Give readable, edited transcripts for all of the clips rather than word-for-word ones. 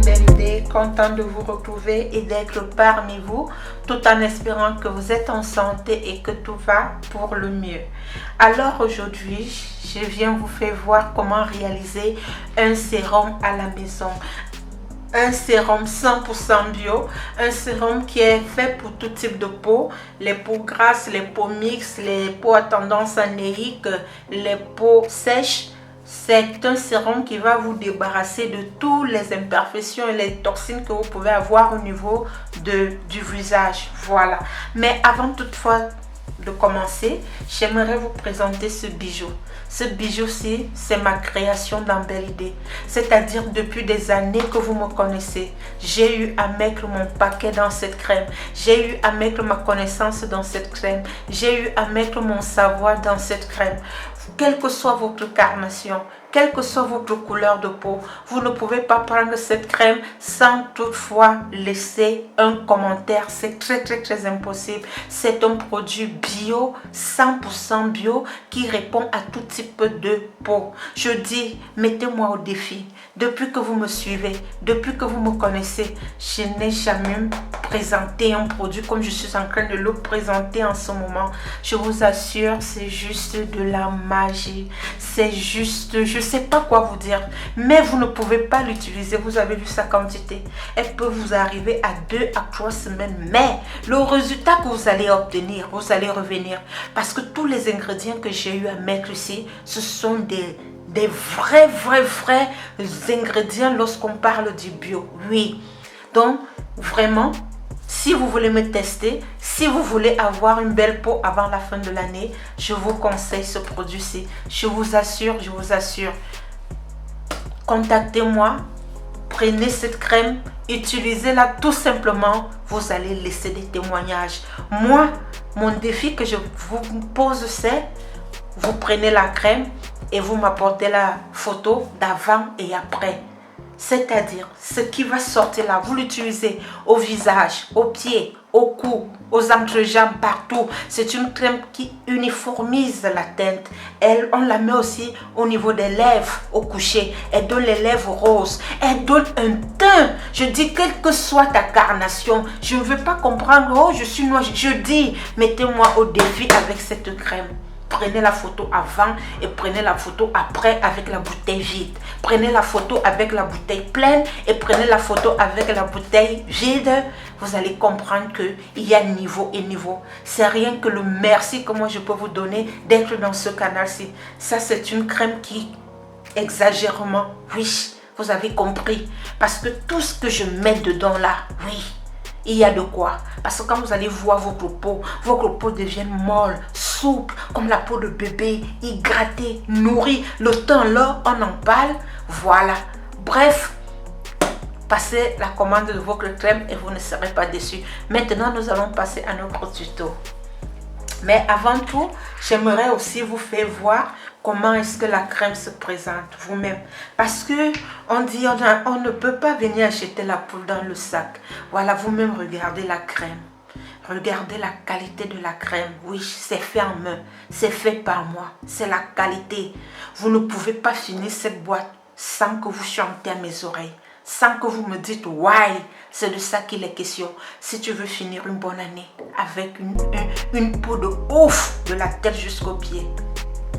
belle idée, content de vous retrouver et d'être parmi vous, tout en espérant que vous êtes en santé et que tout va pour le mieux. Alors aujourd'hui, je viens vous faire voir comment réaliser un sérum à la maison. Un sérum 100% bio, un sérum qui est fait pour tout type de peau, les peaux grasses, les peaux mixtes, les peaux à tendance anéique, les peaux sèches. C'est un sérum qui va vous débarrasser de toutes les imperfections et les toxines que vous pouvez avoir au niveau du visage. Voilà. Mais avant toutefois de commencer, j'aimerais vous présenter ce bijou. Ce bijou-ci, c'est ma création dans Belle Idée. C'est-à-dire depuis des années que vous me connaissez. J'ai eu à mettre mon paquet dans cette crème. J'ai eu à mettre ma connaissance dans cette crème. J'ai eu à mettre mon savoir dans cette crème. Quelle que soit votre carnation, quelle que soit votre couleur de peau, vous ne pouvez pas prendre cette crème sans toutefois laisser un commentaire. C'est très impossible. C'est un produit bio, 100% bio, qui répond à tout type de peau. Je dis, mettez-moi au défi. Depuis que vous me suivez, depuis que vous me connaissez, je n'ai jamais présenté un produit comme je suis en train de le présenter en ce moment. Je vous assure, c'est juste de la magie. C'est juste, je ne sais pas quoi vous dire, mais vous ne pouvez pas l'utiliser. Vous avez vu sa quantité. Elle peut vous arriver à 2 à 3 semaines, mais le résultat que vous allez obtenir, vous allez revenir. Parce que tous les ingrédients que j'ai eu à mettre ici, ce sont des vrais ingrédients lorsqu'on parle du bio. Oui. Donc, vraiment, si vous voulez me tester, si vous voulez avoir une belle peau avant la fin de l'année, je vous conseille ce produit-ci. Je vous assure, contactez-moi, prenez cette crème, utilisez-la tout simplement, vous allez laisser des témoignages. Moi, mon défi que je vous pose, c'est vous prenez la crème et vous m'apportez la photo d'avant et après. C'est-à-dire, ce qui va sortir là, vous l'utilisez au visage, aux pieds, au cou, aux entrejambes, partout. C'est une crème qui uniformise la teinte. On la met aussi au niveau des lèvres au coucher. Elle donne les lèvres roses. Elle donne un teint. Je dis, quelle que soit ta carnation, je ne veux pas comprendre, oh, je suis noire. Je dis, mettez-moi au défi avec cette crème. Prenez la photo avant et prenez la photo après avec la bouteille vide. Prenez la photo avec la bouteille pleine et prenez la photo avec la bouteille vide. Vous allez comprendre qu'il y a niveau et niveau. C'est rien que le merci que moi je peux vous donner d'être dans ce canal-ci. Ça, c'est une crème qui exagérément, oui, vous avez compris. Parce que tout ce que je mets dedans là, oui, il y a de quoi. Parce que quand vous allez voir votre peau devient molle, souple, comme la peau de bébé, hydratée, nourrie. Le temps là, on en parle. Voilà. Bref, passez la commande de votre crème et vous ne serez pas déçus. Maintenant, nous allons passer à notre tuto. Mais avant tout, j'aimerais aussi vous faire voir comment est-ce que la crème se présente vous-même. Parce que on dit on ne peut pas venir acheter la poule dans le sac. Voilà, vous-même regardez la crème. Regardez la qualité de la crème. Oui, c'est fait en main. C'est fait par moi. C'est la qualité. Vous ne pouvez pas finir cette boîte sans que vous chantez à mes oreilles. Sans que vous me dites, why, c'est de ça qu'il est question. Si tu veux finir une bonne année avec une peau de ouf, de la tête jusqu'aux pieds,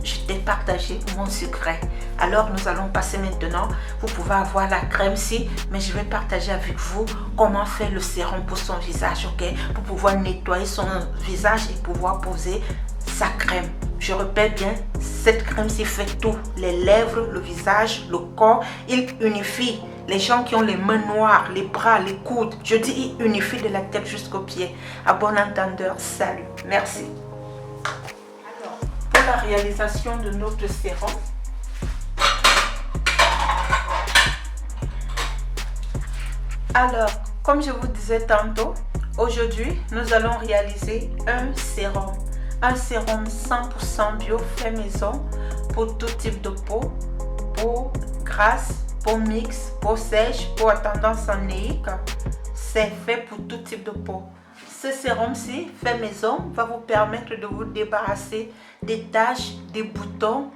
je t'ai partagé mon secret. Alors nous allons passer maintenant. Vous pouvez avoir la crème-ci, mais je vais partager avec vous comment faire le sérum pour son visage, ok? Pour pouvoir nettoyer son visage et pouvoir poser sa crème. Je répète bien, cette crème-ci fait tout. Les lèvres, le visage, le corps, il unifie. Les gens qui ont les mains noires, les bras, les coudes, je dis il unifie de la tête jusqu'aux pieds. À bon entendeur, salut. Merci. Alors, pour la réalisation de notre sérum, comme je vous disais tantôt, aujourd'hui, nous allons réaliser un sérum. Un sérum 100% bio fait maison pour tout type de peau grasse, peau mixte, peau sèche, peau à tendance anéique. C'est fait pour tout type de peau. Ce sérum-ci, fait maison, va vous permettre de vous débarrasser des taches, des boutons,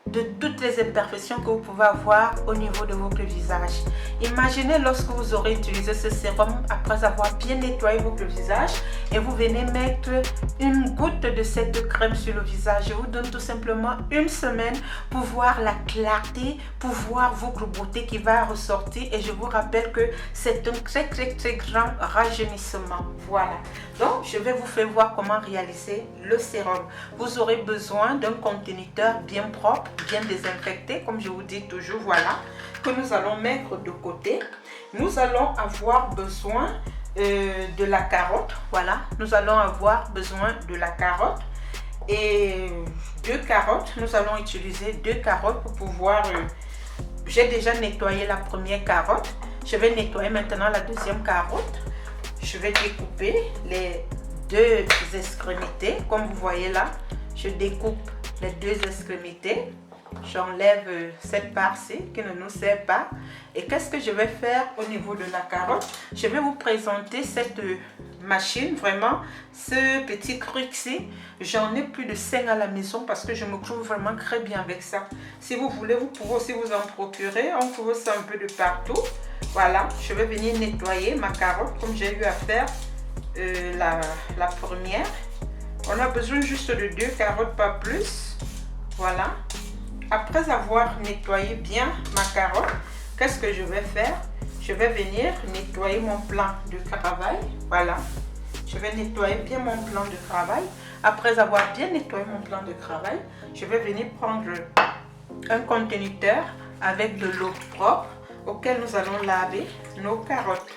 de toutes les imperfections que vous pouvez avoir au niveau de votre visage. Imaginez lorsque vous aurez utilisé ce sérum après avoir bien nettoyé votre visage et vous venez mettre une goutte de cette crème sur le visage. Je vous donne tout simplement une semaine pour voir la clarté, pour voir votre beauté qui va ressortir, et je vous rappelle que c'est un très grand rajeunissement. Voilà, donc je vais vous faire voir comment réaliser le sérum. Vous aurez besoin d'un conteneur bien propre, bien désinfecté, comme je vous dis toujours, voilà, que nous allons mettre de côté. Nous allons avoir besoin de la carotte, voilà, nous allons avoir besoin de la carotte et 2 carottes. Nous allons utiliser 2 carottes pour pouvoir, j'ai déjà nettoyé la première carotte, je vais nettoyer maintenant la deuxième carotte. Je vais découper les 2 extrémités, comme vous voyez là, je découpe les 2 extrémités. J'enlève cette part-ci qui ne nous sert pas. Et qu'est-ce que je vais faire au niveau de la carotte? Je vais vous présenter cette machine, vraiment, ce petit truc-ci. J'en ai plus de 5 à la maison parce que je me trouve vraiment très bien avec ça. Si vous voulez, vous pouvez aussi vous en procurer. On trouve ça un peu de partout. Voilà, je vais venir nettoyer ma carotte comme j'ai eu à faire la première. On a besoin juste de 2 carottes, pas plus. Voilà. Après avoir nettoyé bien ma carotte, qu'est-ce que je vais faire? Je vais venir nettoyer mon plan de travail. Voilà. Je vais nettoyer bien mon plan de travail. Après avoir bien nettoyé mon plan de travail, je vais venir prendre un conteneur avec de l'eau propre auquel nous allons laver nos carottes.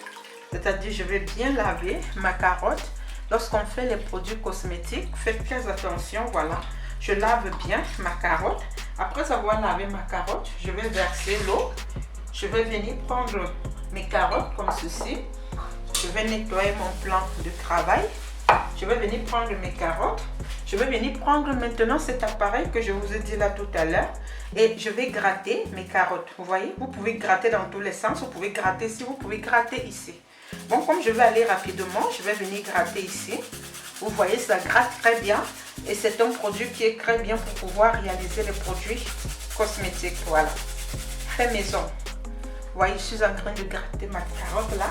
C'est-à-dire, je vais bien laver ma carotte. Lorsqu'on fait les produits cosmétiques, faites très attention, voilà. Je lave bien ma carotte. Après avoir lavé ma carotte, je vais verser l'eau. Je vais venir prendre mes carottes comme ceci. Je vais nettoyer mon plan de travail. Je vais venir prendre mes carottes. Je vais venir prendre maintenant cet appareil que je vous ai dit là tout à l'heure. Et je vais gratter mes carottes. Vous voyez, vous pouvez gratter dans tous les sens. Vous pouvez gratter ici, vous pouvez gratter ici. Bon, comme je vais aller rapidement, je vais venir gratter ici. Vous voyez, ça gratte très bien. Et c'est un produit qui est très bien pour pouvoir réaliser les produits cosmétiques. Voilà. Fait maison. Vous voyez, je suis en train de gratter ma carotte là.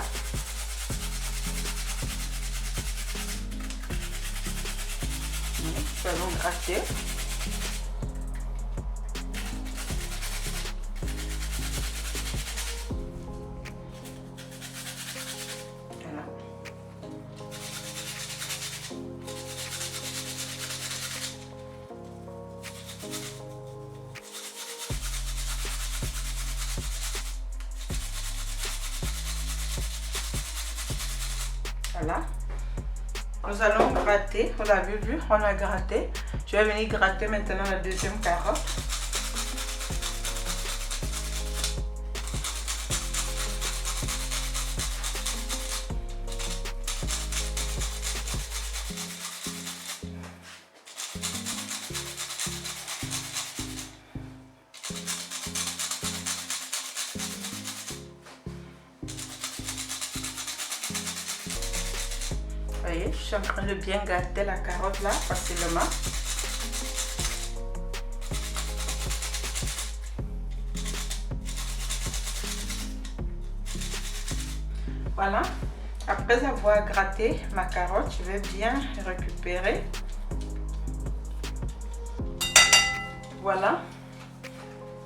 Nous allons gratter. Voilà. Voilà. Nous allons gratter, vous l'avez vu, on a gratté. Je vais venir gratter maintenant la deuxième carotte. Vous voyez, je suis en train de bien gratter la carotte là facilement. Voilà. Après avoir gratté ma carotte, je vais bien récupérer. Voilà.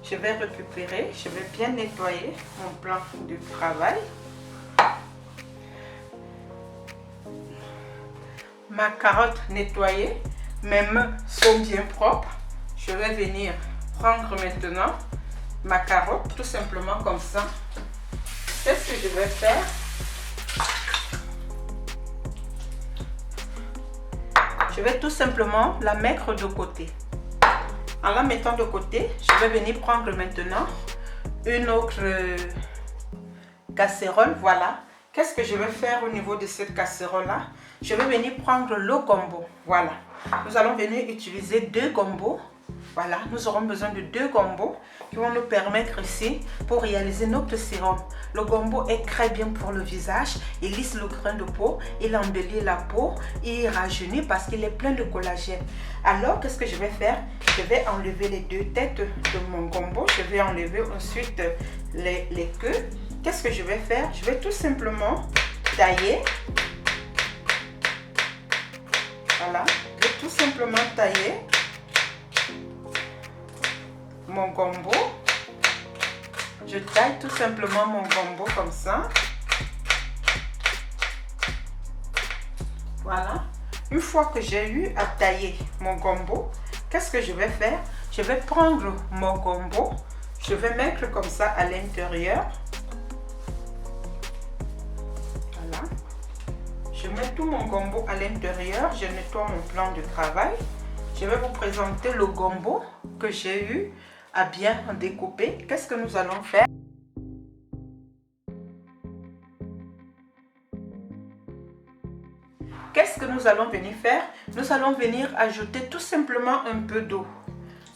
Je vais récupérer, je vais bien nettoyer mon plan de travail. Ma carotte nettoyée, mes mains sont bien propres. Je vais venir prendre maintenant ma carotte, tout simplement comme ça. Qu'est-ce que je vais faire? Je vais tout simplement la mettre de côté. En la mettant de côté, je vais venir prendre maintenant une autre casserole. Voilà. Qu'est-ce que je vais faire au niveau de cette casserole-là? Je vais venir prendre le gombo. Voilà. Nous allons venir utiliser 2 gombos. Voilà. Nous aurons besoin de 2 gombos. qui vont nous permettre ici pour réaliser notre sérum. Le gombo est très bien pour le visage, il lisse le grain de peau, il embellit la peau, il rajeunit parce qu'il est plein de collagène. Alors qu'est-ce que je vais faire? Je vais enlever les deux têtes de mon gombo, je vais enlever ensuite les queues. Qu'est-ce que je vais faire? Je vais tout simplement tailler. Voilà, je vais tout simplement tailler mon gombo. Je taille tout simplement mon gombo comme ça. Voilà. Une fois que j'ai eu à tailler mon gombo, qu'est-ce que je vais faire? Je vais prendre mon gombo, je vais mettre comme ça à l'intérieur. Voilà. Je mets tout mon gombo à l'intérieur, je nettoie mon plan de travail. Je vais vous présenter le gombo que j'ai eu à bien découper. Qu'est-ce que nous allons faire? Qu'est-ce que nous allons venir faire? Nous allons venir ajouter tout simplement un peu d'eau.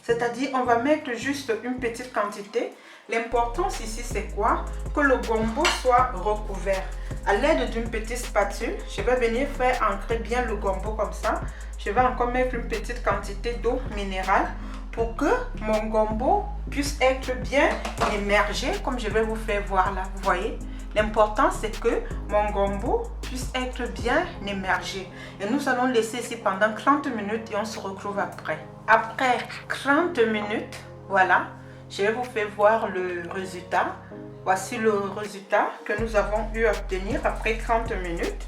C'est-à-dire, on va mettre juste une petite quantité. L'importance ici, c'est quoi? Que le gombo soit recouvert. À l'aide d'une petite spatule, je vais venir faire ancrer bien le gombo comme ça. Je vais encore mettre une petite quantité d'eau minérale pour que mon gombo puisse être bien immergé, comme je vais vous faire voir là, vous voyez. L'important c'est que mon gombo puisse être bien immergé. Et nous allons laisser ici pendant 30 minutes et on se retrouve après. Après 30 minutes, voilà, je vais vous faire voir le résultat. Voici le résultat que nous avons eu à obtenir après 30 minutes.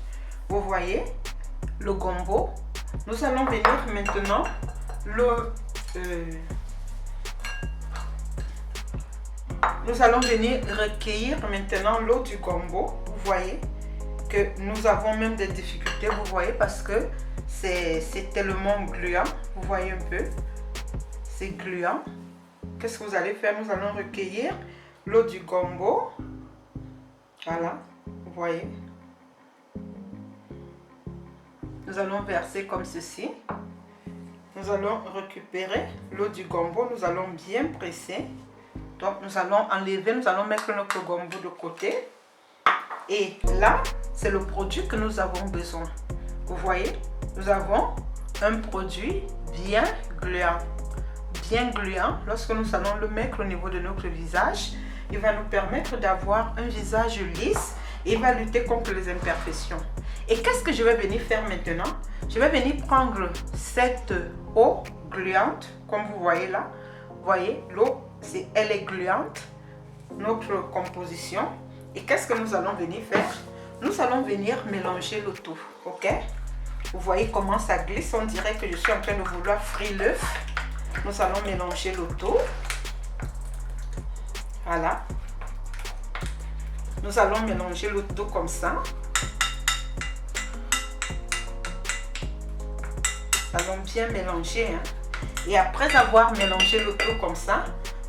Vous voyez le gombo. Nous allons venir maintenant nous allons venir recueillir maintenant l'eau du gombo. Vous voyez que nous avons même des difficultés, vous voyez, parce que c'est tellement gluant. Vous voyez un peu, c'est gluant. Qu'est-ce que vous allez faire? Nous allons recueillir l'eau du gombo. Voilà, vous voyez. Nous allons verser comme ceci. Nous allons récupérer l'eau du gombo, nous allons bien presser. Donc nous allons enlever, nous allons mettre notre gombo de côté. Et là, c'est le produit que nous avons besoin. Vous voyez, nous avons un produit bien gluant. Bien gluant, lorsque nous allons le mettre au niveau de notre visage, il va nous permettre d'avoir un visage lisse et il va lutter contre les imperfections. Et qu'est-ce que je vais venir faire maintenant? Je vais venir prendre cette eau gluante, comme vous voyez là. Vous voyez, l'eau, elle est gluante, notre composition. Et qu'est-ce que nous allons venir faire? Nous allons venir mélanger le tout, ok? Vous voyez comment ça glisse, on dirait que je suis en train de vouloir frire l'œuf. Nous allons mélanger le tout. Voilà. Nous allons mélanger le tout comme ça. Nous allons bien mélanger. Hein. Et après avoir mélangé le tout comme ça,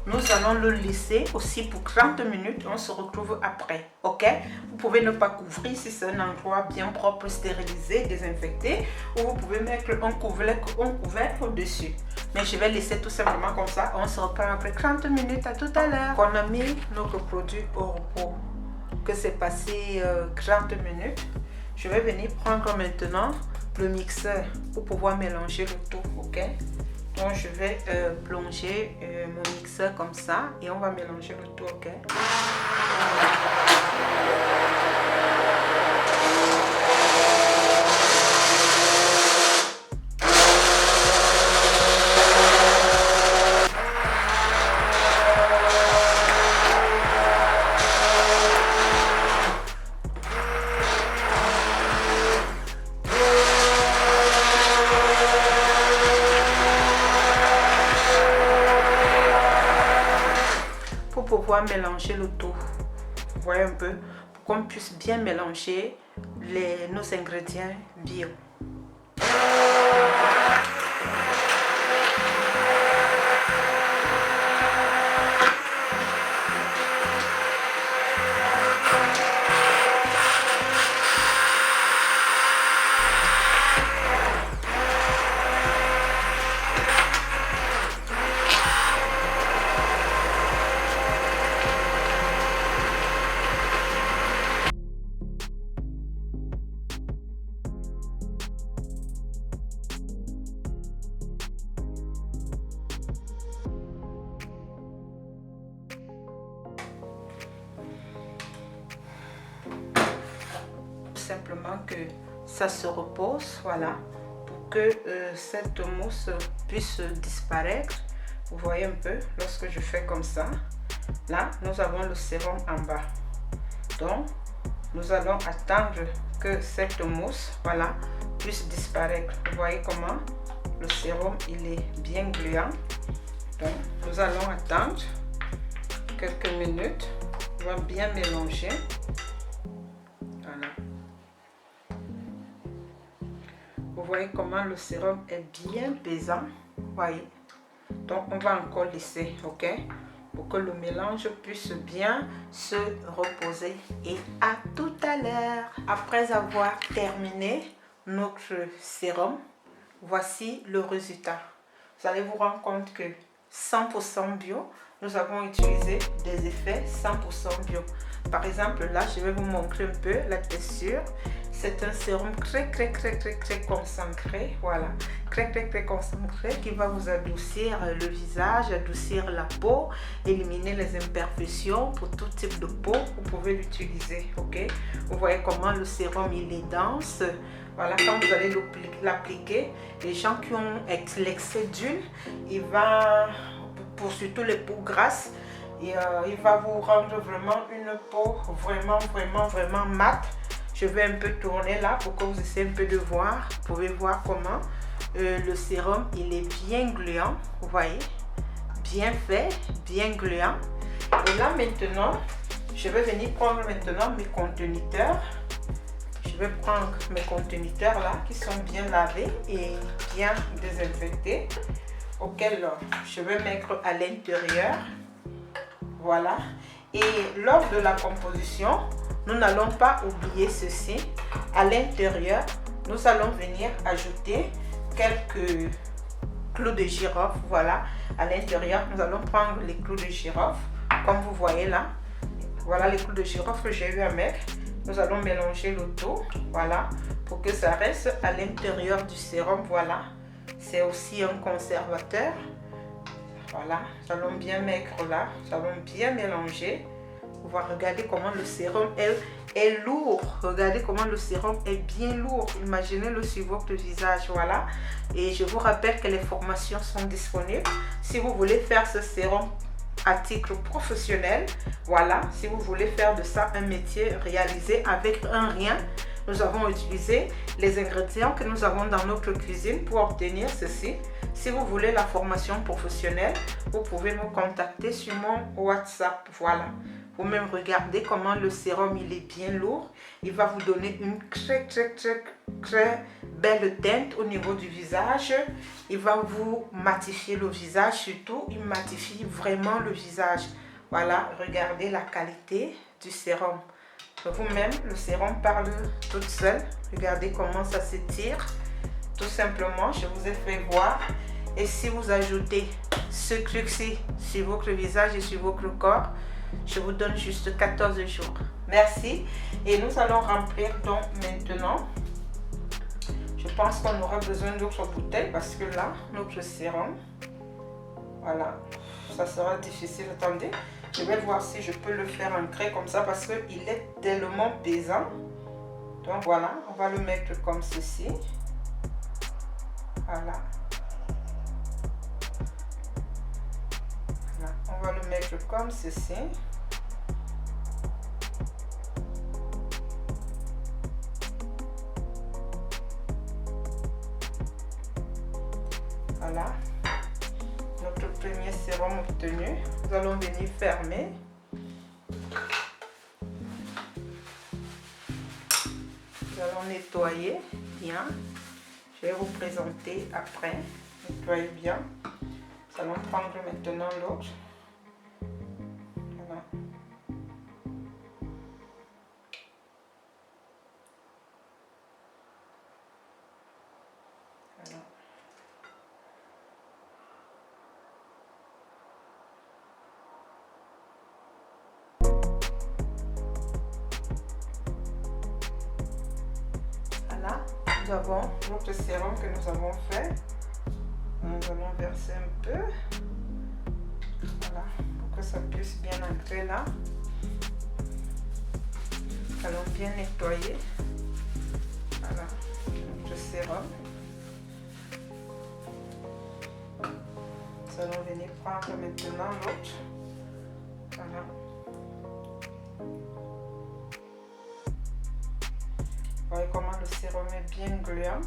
nous allons le laisser aussi pour 30 minutes. On se retrouve après. Ok? Vous pouvez ne pas couvrir si c'est un endroit bien propre, stérilisé, désinfecté. Ou vous pouvez mettre un couvercle dessus. Mais je vais laisser tout simplement comme ça. On se reprend après 30 minutes. À tout à l'heure. On a mis notre produit au repos. Que c'est passé 30 minutes. Je vais venir prendre maintenant le mixeur pour pouvoir mélanger le tout. Ok? Donc je vais plonger mon mixeur comme ça et on va mélanger le tout. Ok? Pouvoir mélanger le tout, vous voyez un peu, pour qu'on puisse bien mélanger nos ingrédients bio. simplement que ça se repose, voilà, pour que cette mousse puisse disparaître. Vous voyez un peu, lorsque je fais comme ça, là, nous avons le sérum en bas. Donc, nous allons attendre que cette mousse, voilà, puisse disparaître. Vous voyez comment le sérum, il est bien gluant. Donc, nous allons attendre quelques minutes. On va bien mélanger. Voilà. Vous voyez comment le sérum est bien pesant. Vous voyez. Donc, on va encore laisser, ok, pour que le mélange puisse bien se reposer. Et à tout à l'heure. Après avoir terminé notre sérum, voici le résultat. Vous allez vous rendre compte que 100% bio, nous avons utilisé des effets 100% bio. Par exemple, là, je vais vous montrer un peu la texture. C'est un sérum très concentré, voilà, très concentré, qui va vous adoucir le visage, adoucir la peau, éliminer les imperfections pour tout type de peau. Vous pouvez l'utiliser, ok. Vous voyez comment le sérum il est dense. Voilà, quand vous allez l'appliquer, les gens qui ont l'excès d'huile, il va, pour surtout les peaux grasses, et, il va vous rendre vraiment une peau vraiment mate. Je vais un peu tourner là pour que vous essayez un peu de voir. Vous pouvez voir comment le sérum il est bien gluant. Vous voyez, bien fait, bien gluant. Et là maintenant, je vais venir prendre maintenant mes conteniteurs. Je vais prendre mes conteniteurs là qui sont bien lavés et bien désinfectés, auxquels je vais mettre à l'intérieur. Voilà. Et lors de la composition, nous n'allons pas oublier ceci. À l'intérieur, nous allons venir ajouter quelques clous de girofle. Voilà. À l'intérieur, nous allons prendre les clous de girofle, comme vous voyez là. Voilà les clous de girofle que j'ai eu à mettre. Nous allons mélanger le tout, voilà, pour que ça reste à l'intérieur du sérum. Voilà, c'est aussi un conservateur. Voilà, nous allons bien mettre là, nous allons bien mélanger. On va regarder comment le sérum est lourd. Regardez comment le sérum est bien lourd. Imaginez-le sur votre visage, voilà. Et je vous rappelle que les formations sont disponibles. Si vous voulez faire ce sérum à titre professionnel, voilà, si vous voulez faire de ça un métier réalisé avec un rien, nous avons utilisé les ingrédients que nous avons dans notre cuisine pour obtenir ceci. Si vous voulez la formation professionnelle, vous pouvez me contacter sur mon WhatsApp, voilà. Vous-même regardez comment le sérum il est bien lourd. Il va vous donner une très belle teinte au niveau du visage. Il va vous matifier le visage, surtout il matifie vraiment le visage. Voilà, regardez la qualité du sérum. Vous-même, le sérum parle toute seule. Regardez comment ça s'étire. Tout simplement, je vous ai fait voir. Et si vous ajoutez ce truc-ci sur votre visage et sur votre corps, je vous donne juste 14 jours. Merci. Et nous allons remplir donc maintenant. Je pense qu'on aura besoin d'autres bouteilles parce que là, notre sérum, voilà, ça sera difficile. Attendez, je vais voir si je peux le faire en craie comme ça parce qu'il est tellement pesant. Donc voilà, on va le mettre comme ceci. Voilà. Voilà. On va le mettre comme ceci. Voilà. Notre premier sérum obtenu. Nous allons venir fermer. Nous allons nettoyer bien. Je vais vous présenter après. Nettoyez bien. Nous allons prendre maintenant l'autre. Voilà. Voilà. Voilà. Nous avons notre sérum que nous avons fait. Nous allons verser un peu. Voilà, pour que ça puisse bien entrer là. Nous allons bien nettoyer. Voilà, notre sérum. Nous allons venir prendre maintenant l'autre. Voilà. Vous voyez comment le sérum est bien gluant.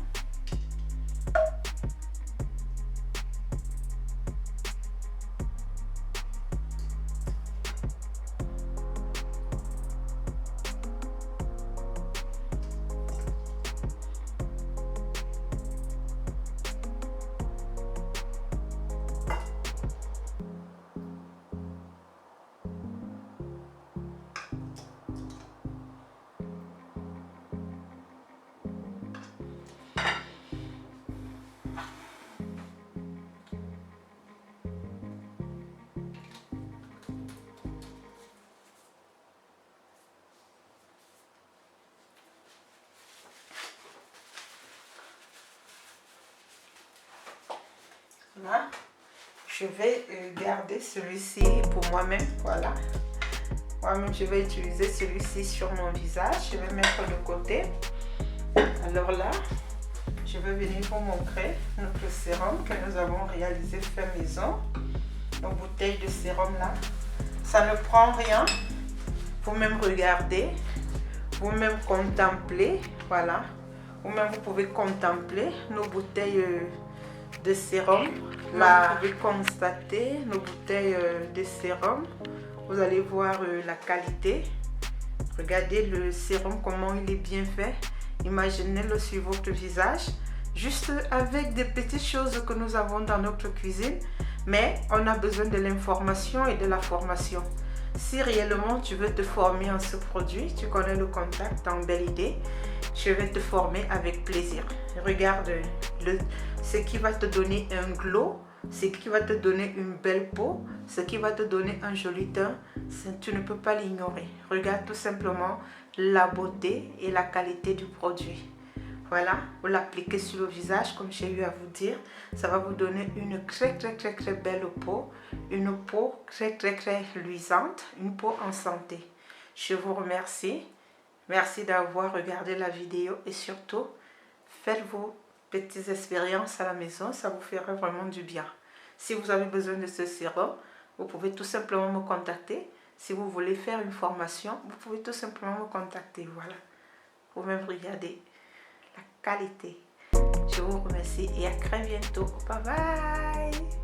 Là, je vais garder celui-ci pour moi-même. Voilà. Moi-même, je vais utiliser celui-ci sur mon visage. Je vais mettre de côté. Alors là, je vais venir vous montrer notre sérum que nous avons réalisé fait maison. Nos bouteilles de sérum là. Ça ne prend rien. Vous-même regardez. Vous-même contemplez. Voilà. Vous-même, vous pouvez contempler nos bouteilles de sérum. Là, vous pouvez constater nos bouteilles de sérum. Vous allez voir la qualité. Regardez le sérum, comment il est bien fait. Imaginez-le sur votre visage. Juste avec des petites choses que nous avons dans notre cuisine. Mais on a besoin de l'information et de la formation. Si réellement tu veux te former en ce produit, tu connais le contact dans Belle Idée, je vais te former avec plaisir. Regarde ce qui va te donner un glow, ce qui va te donner une belle peau, ce qui va te donner un joli teint, tu ne peux pas l'ignorer. Regarde tout simplement la beauté et la qualité du produit. Voilà, vous l'appliquez sur le visage comme j'ai eu à vous dire. Ça va vous donner une très belle peau. Une peau très luisante. Une peau en santé. Je vous remercie. Merci d'avoir regardé la vidéo. Et surtout, faites vos petites expériences à la maison. Ça vous fera vraiment du bien. Si vous avez besoin de ce sérum, vous pouvez tout simplement me contacter. Si vous voulez faire une formation, vous pouvez tout simplement me contacter. Voilà. Vous-même regardez la qualité. Je vous remercie et à très bientôt. Bye bye.